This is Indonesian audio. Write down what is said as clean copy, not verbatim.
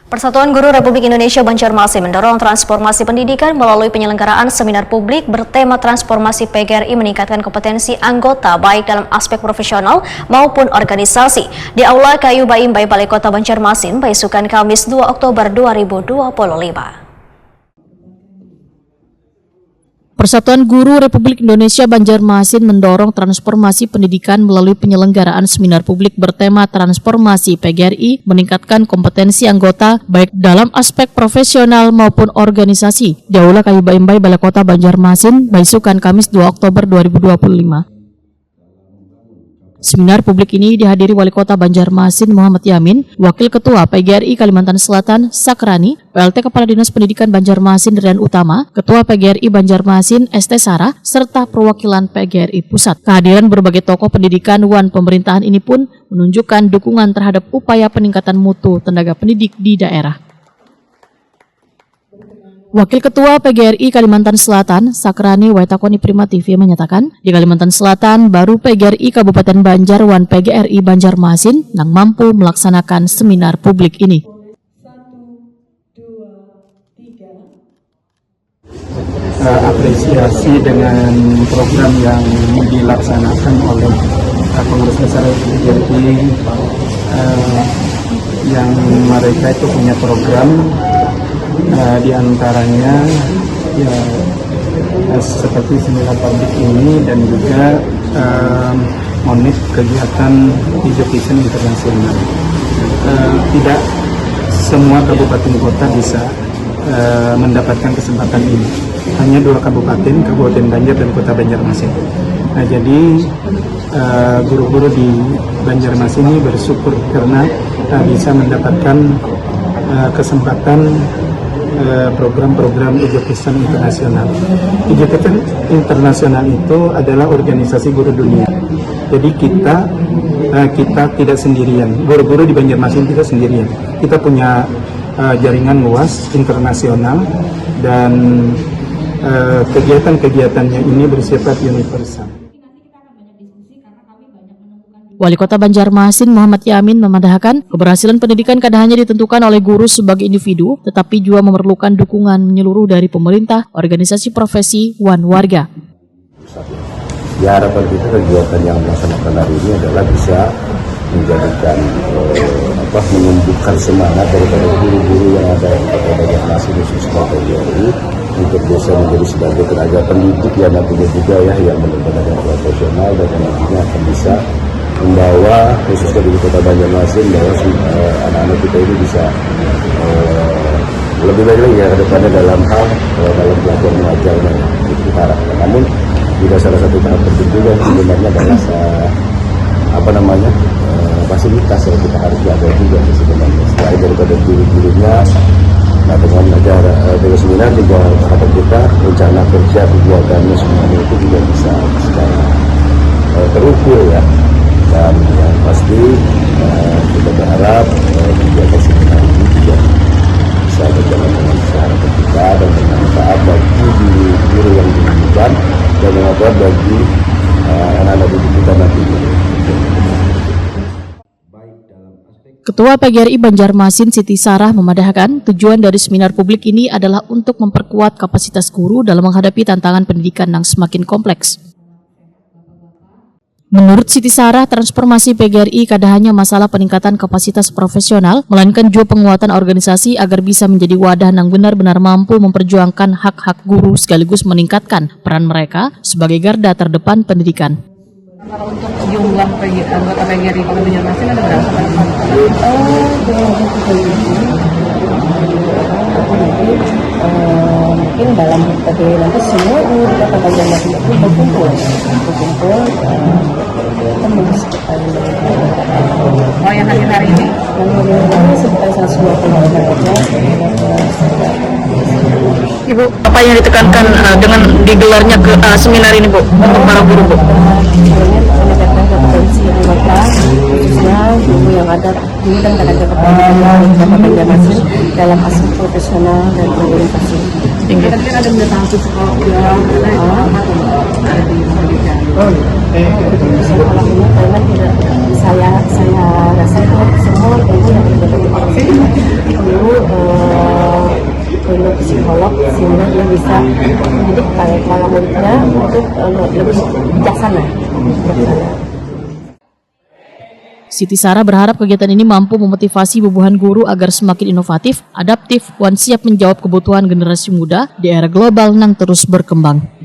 Persatuan Guru Republik Indonesia Banjarmasin mendorong transformasi pendidikan melalui penyelenggaraan seminar publik bertema transformasi PGRI meningkatkan kompetensi anggota baik dalam aspek profesional maupun organisasi di Aula Kayu Baimbai Balai Kota Banjarmasin, Baisukan Kamis 2 Oktober 2025. Persatuan Guru Republik Indonesia Banjarmasin mendorong transformasi pendidikan melalui penyelenggaraan seminar publik bertema transformasi PGRI meningkatkan kompetensi anggota baik dalam aspek profesional maupun organisasi di Aula Kayu Baimbai Balai Kota Banjarmasin, Baisukan Kamis 2 Oktober 2025. Seminar publik ini dihadiri Wali Kota Banjarmasin Muhammad Yamin, Wakil Ketua PGRI Kalimantan Selatan Sakrani, PLT Kepala Dinas Pendidikan Banjarmasin Rian Utama, Ketua PGRI Banjarmasin ST Sarah, serta perwakilan PGRI Pusat. Kehadiran berbagai tokoh pendidikan wan pemerintahan ini pun menunjukkan dukungan terhadap upaya peningkatan mutu tenaga pendidik di daerah. Wakil Ketua PGRI Kalimantan Selatan, Sakrani Waitakoni Prima TV menyatakan, di Kalimantan Selatan baru PGRI Kabupaten Banjar wan PGRI Banjarmasin yang mampu melaksanakan seminar publik ini. 1, 2, 3. Apresiasi dengan program yang dilaksanakan oleh Pengurus Besar PGRI yang mereka itu punya program. Di antaranya ya, seperti seminar publik ini dan juga monit kegiatan education internasional. Tidak semua kabupaten kota bisa mendapatkan kesempatan ini. Hanya 2 kabupaten Banjar dan Kota Banjarmasin. Nah, jadi guru-guru di Banjarmasin ini bersyukur karena bisa mendapatkan kesempatan program-program education internasional. Education internasional itu adalah organisasi guru dunia. Jadi kita tidak sendirian. Guru-guru di Banjarmasin tidak sendirian. Kita punya jaringan luas internasional dan kegiatan-kegiatannya ini bersifat universal. Wali Kota Banjarmasin Muhammad Yamin memandahkan keberhasilan pendidikan tidak hanya ditentukan oleh guru sebagai individu, tetapi juga memerlukan dukungan menyeluruh dari pemerintah, organisasi profesi, wan warga. Ya, harapan kita kegiatan yang melaksanakan hari ini adalah bisa menjadikan menumbuhkan semangat daripada guru-guru yang ada di Kota Banjarmasin khususnya PGRI untuk bisa menjadi sebagai tenaga pendidik yang nantinya juga yang benar-benar profesional dan nantinya akan bisa membawa khususnya di Kota Banjarmasin bahwa anak-anak kita ini bisa lebih baik lagi ke depannya dalam hal dalam belajar mengajarnya itu harapkan. Namun juga salah satu tahap penting juga sebenarnya adalah fasilitas yang kita harus jaga juga sebenarnya. Selain daripada guru-gurunya, nah dengan seminar juga harapan kita rencana kerja kegiatannya semuanya itu juga bisa secara terukur ya. Dan yang pasti kita berharap kegiatan seminar ini juga bisa berjalan dengan harapan kita dan bermanfaat bagi guru yang dididik dan bermanfaat bagi anak-anak didik kita nantinya. Ketua PGRI Banjarmasin Siti Sarah memadahkan tujuan dari seminar publik ini adalah untuk memperkuat kapasitas guru dalam menghadapi tantangan pendidikan yang semakin kompleks. Menurut Siti Sarah, transformasi PGRI tidak hanya masalah peningkatan kapasitas profesional, melainkan juga penguatan organisasi agar bisa menjadi wadah yang benar-benar mampu memperjuangkan hak-hak guru sekaligus meningkatkan peran mereka sebagai garda terdepan pendidikan. Kalau untuk jumlah anggota PGRI Kota Banjarmasin ada berapa? Mungkin dalam PGRI nanti semua di Kota Banjarmasin itu berkumpul Oh, yang hadir hari ini? Yang hadir ini sekitar 120 orang saja. Ibu, apa yang ditekankan dengan digelarnya seminar ini, Bu, untuk para guru, Bu? Meningkatkan kompetensi anggota, khususnya guru yang ada di dan tenaga kependidikan di Kota Banjarmasin dalam aspek profesional dan organisasi. Kira-kira ada mendatangkan sekolah yang ada di pendidikan. Alhamdulillah, karena tidak saya rasa semua guru yang ada di guru ilmu psikolog sehingga dia bisa mendidik para muridnya untuk lebih bijaksana. Siti Sarah berharap kegiatan ini mampu memotivasi bubuhan guru agar semakin inovatif, adaptif, dan siap menjawab kebutuhan generasi muda di era global yang terus berkembang.